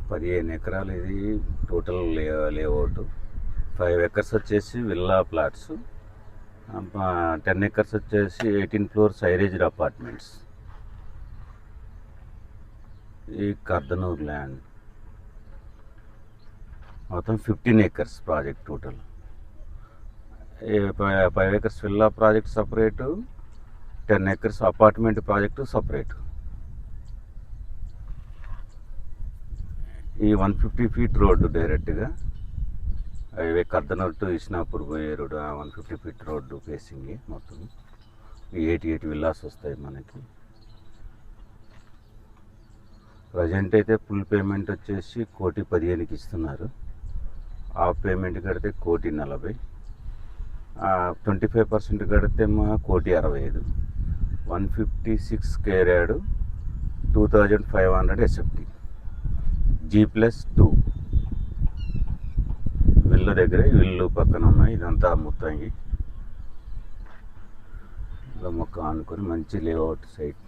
15 ఎకరాలు ఇది total layout. 5 acres వచ్చేసి విల్లా ప్లాట్స్, 10 ఎకర్స్ వచ్చేసి 18 ఫ్లోర్స్ హైరేజ్డ్ అపార్ట్మెంట్స్. ఈ కర్దనూర్ ల్యాండ్ మొత్తం 15 acres project total. 5 acres villa project separate, 10 acres apartment project separate. ఈ 150 ఫీట్ రోడ్డు డైరెక్ట్గా హైవే కర్దనూర్ టు ఇస్నాపూర్ పోయే రోడ్డు, 150 ఫీట్ రోడ్డు ఫేసింగ్ మొత్తం. ఈ 88 విల్లాస్ వస్తాయి మనకి. ప్రజెంట్ అయితే ఫుల్ పేమెంట్ వచ్చేసి 1,15,00,000కి ఇస్తున్నారు. హాఫ్ పేమెంట్ కడితే 1,40,00,000, 25% కడితే 1,65,000. 156 స్క్వేర్ యార్డ్, 2,500 SFT, G+2. ఇళ్ళ దగ్గర ఇల్లు పక్కన ఉన్నాయి. ఇదంతా మొత్తం ఇలా మొక్క ఆనుకొని మంచి లేఅవుట్ సైట్.